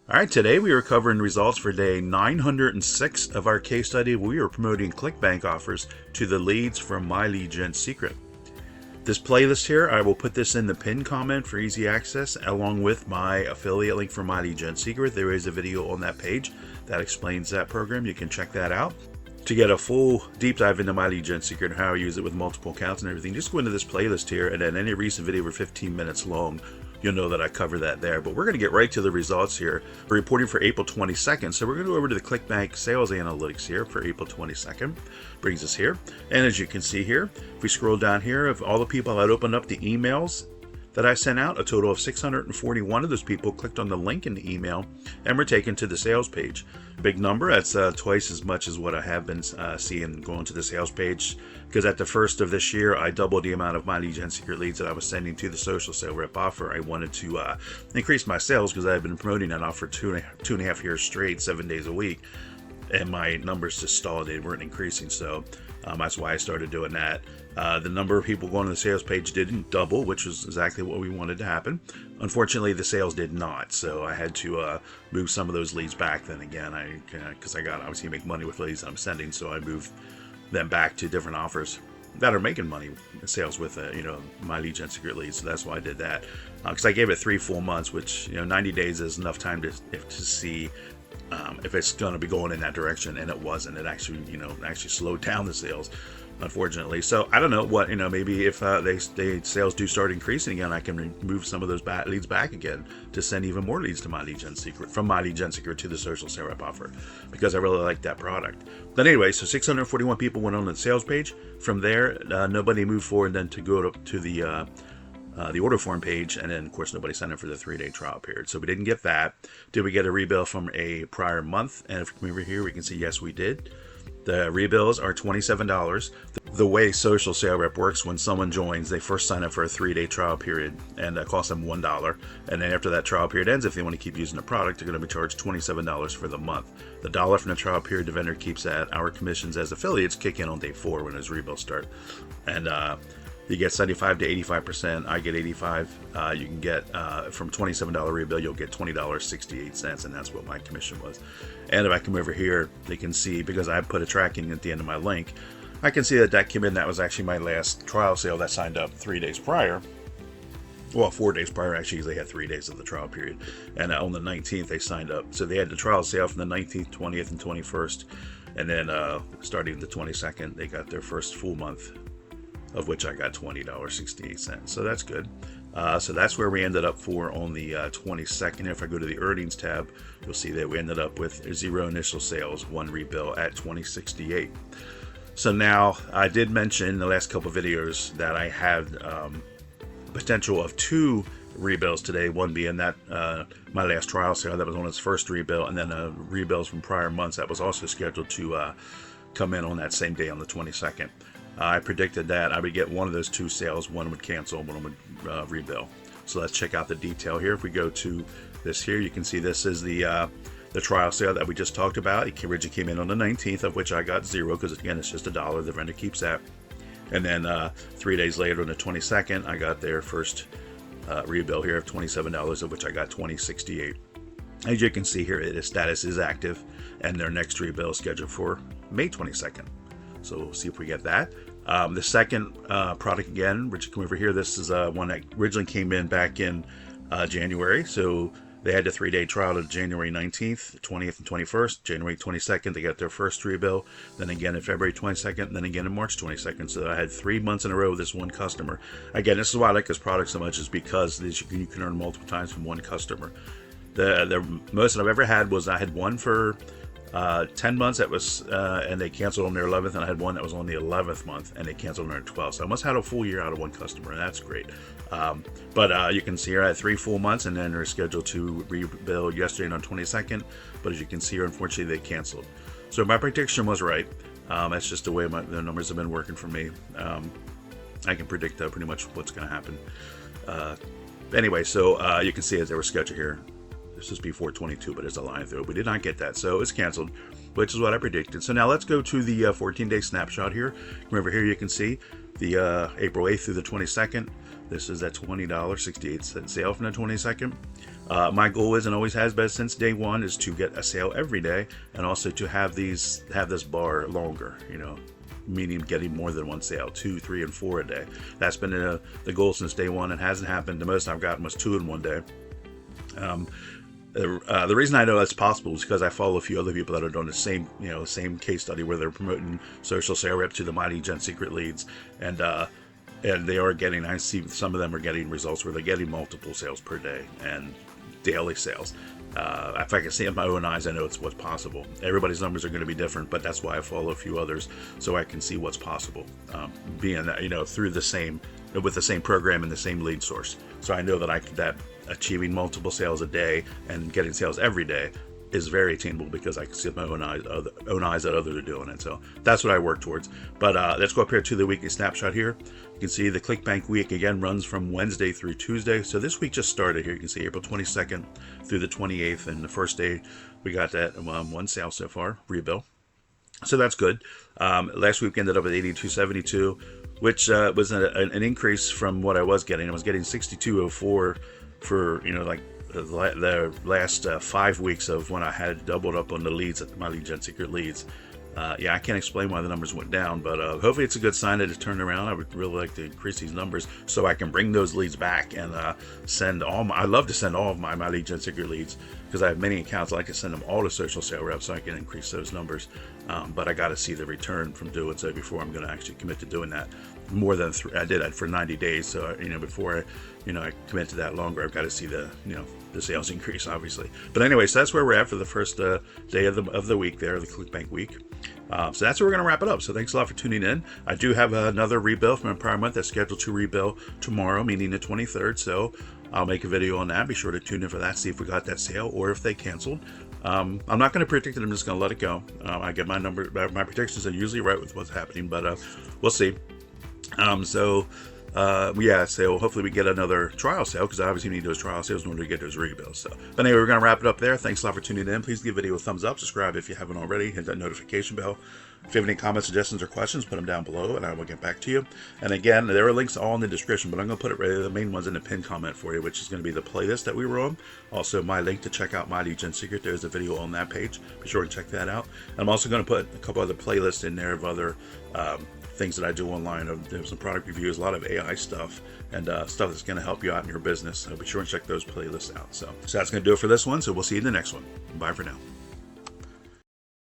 All right, today we are covering results for day 906 of our case study. We are promoting ClickBank offers to the leads from My Lead Gen Secret. This playlist here, I will put this in the pinned comment for easy access, along with my affiliate link for My Lead Gen Secret. There is a video on that page that explains that program. You can check that out. To get a full deep dive into My Lead Gen Secret and how I use it with multiple accounts and everything, just go into this playlist here, and then any recent video over 15 minutes long, you'll know that I cover that there. But we're going to get right to the results here. We're reporting for April 22nd. So we're going to go over to the ClickBank sales analytics here for April 22nd. Brings us here. And as you can see here, if we scroll down here, of all the people that opened up the emails that I sent out, a total of 641 of those people clicked on the link in the email and were taken to the sales page. Big number. That's twice as much as what I have been seeing going to the sales page, because at the first of this year I doubled the amount of My Lead Gen Secret leads that I was sending to the social sale rep offer. I wanted to increase my sales because I've been promoting that offer two and a half years straight, 7 days a week, and my numbers just stalled. They weren't increasing, so that's why I started doing that. The number of people going to the sales page didn't double, which was exactly what we wanted to happen. Unfortunately, the sales did not, so I had to move some of those leads back. Then again, because I got obviously make money with leads I'm sending, so I moved them back to different offers that are making money sales with My Lead Gen Secret leads. So that's why I did that, because I gave it 3 full months, which 90 days is enough time to see if it's going to be going in that direction, and it wasn't. It actually slowed down the sales, unfortunately. So I don't know what, maybe if they sales do start increasing again, I can move some of those leads back again to send even more leads to My Lead Gen Secret, from My Lead Gen Secret to the social sale rep offer, because I really like that product. But anyway, so 641 people went on the sales page. From there, nobody moved forward then to go to the order form page, and then of course nobody signed up for the 3-day trial period, so we didn't get that. Did we get a rebill from a prior month? And if we come over here, we can see yes, we did. The rebills are $27. The way social sale rep works, when someone joins, they first sign up for a 3-day trial period, and that costs them $1. And then after that trial period ends, if they want to keep using the product, they're going to be charged $27 for the month. The dollar from the trial period the vendor keeps at. Our commissions as affiliates kick in on day 4 when those rebills start. And you get 75 to 85%. I get 85. You can get from $27 rebill, you'll get $20.68, and that's what my commission was. And if I come over here, they can see, because I put a tracking at the end of my link, I can see that came in. That was actually my last trial sale that signed up 3 days prior. Well, 4 days prior, actually, because they had 3 days of the trial period. And on the 19th, they signed up. So they had the trial sale from the 19th, 20th, and 21st. And then starting the 22nd, they got their first full month, of which I got $20.68. So that's good. So that's where we ended up for on the 22nd. If I go to the earnings tab, you'll see that we ended up with 0 initial sales, 1 rebill at $20.68. So now, I did mention in the last couple of videos that I had potential of 2 rebills today, one being that my last trial sale that was on its first rebill, and then rebills from prior months that was also scheduled to come in on that same day on the 22nd. I predicted that I would get one of those 2 sales. One would cancel, one would rebill. So let's check out the detail here. If we go to this here, you can see this is the trial sale that we just talked about. It originally came in on the 19th, of which I got 0, because again, it's just $1. The vendor keeps that. And then 3 days later, on the 22nd, I got their first rebill here of $27, of which I got $20.68. As you can see here, its status is active, and their next rebill is scheduled for May 22nd. So we'll see if we get that. The second product, again, which come over here, this is one that originally came in back in January. So they had the 3-day trial of January 19th, 20th, and 21st. January 22nd, they got their first rebill. Then again in February 22nd, and then again in March 22nd. So I had 3 months in a row with this one customer. Again, this is why I like this product so much, is because you can earn multiple times from one customer. The most that I've ever had was, I had one for 10 months that was and they canceled on their 11th, and I had one that was on the 11th month and they canceled on their 12th. So I must have had a full year out of one customer, and that's great. But you can see here I had 3 full months, and then they're scheduled to rebill yesterday on 22nd. But as you can see here, unfortunately, they canceled. So my prediction was right. That's just the way the numbers have been working for me. I can predict pretty much what's going to happen. Anyway, so you can see as they were scheduled here. This is before 22, but it's a line through. We did not get that, so it's canceled, which is what I predicted. So now let's go to the 14-day snapshot here. Come over here, you can see the April 8th through the 22nd. This is that $20.68 sale from the 22nd. My goal is, and always has been since day one, is to get a sale every day, and also to have this bar longer, meaning getting more than one sale, 2, 3, and 4 a day. That's been the goal since day one. It hasn't happened. The most I've gotten was 2 in one day. The reason I know that's possible is because I follow a few other people that are doing the same case study where they're promoting social sale rep to the My Lead Gen secret leads, and they are getting. I see some of them are getting results where they're getting multiple sales per day and daily sales. If I can see it with my own eyes, I know it's what's possible. Everybody's numbers are going to be different, but that's why I follow a few others so I can see what's possible. Being through with the same program and the same lead source, so I know that achieving multiple sales a day and getting sales every day is very attainable because I can see with my own eyes that others are doing it. So that's what I work towards. But let's go up here to the weekly snapshot here. You can see the ClickBank week again runs from Wednesday through Tuesday. So this week just started here. You can see April 22nd through the 28th, and the first day we got that one sale so far, rebill. So that's good. Last week ended up at 82.72, which was an increase from what I was getting. I was getting 62.04 for the last 5 weeks of when I had doubled up on the leads at My Lead Gen secret leads. I can't explain why the numbers went down, but hopefully it's a good sign that it's turned around. I would really like to increase these numbers so I can bring those leads back and I love to send all of my Lead Gen secret leads, because I have many accounts. I like to send them all to social sale reps so I can increase those numbers. But I got to see the return from doing so before I'm going to actually commit to doing that. More than I did that for 90 days. So before I commit to that longer, I've got to see the sales increase, obviously. But anyway, so that's where we're at for the first day of the week there, the ClickBank week. So that's where we're going to wrap it up. So thanks a lot for tuning in. I do have another rebill from a prior month that's scheduled to rebill tomorrow, meaning the 23rd. So I'll make a video on that. Be sure to tune in for that, see if we got that sale or if they canceled. I'm not going to predict it. I'm just going to let it go. I get my predictions are usually right with what's happening, but we'll see. So hopefully we get another trial sale, because obviously we need those trial sales in order to get those rebills. So, but anyway, we're going to wrap it up there. Thanks a lot for tuning in. Please give the video a thumbs up, subscribe if you haven't already, hit that notification bell. If you have any comments, suggestions, or questions, put them down below and I will get back to you. And again, there are links all in the description, but I'm going to put the main ones in the pinned comment for you, which is going to be the playlist that we were on. Also, my link to check out My Lead Gen Secret. There's a video on that page. Be sure to check that out. And I'm also going to put a couple other playlists in there of other things that I do online. There's some product reviews, a lot of AI stuff, and stuff that's going to help you out in your business. So be sure and check those playlists out. So that's going to do it for this one. So we'll see you in the next one. Bye for now.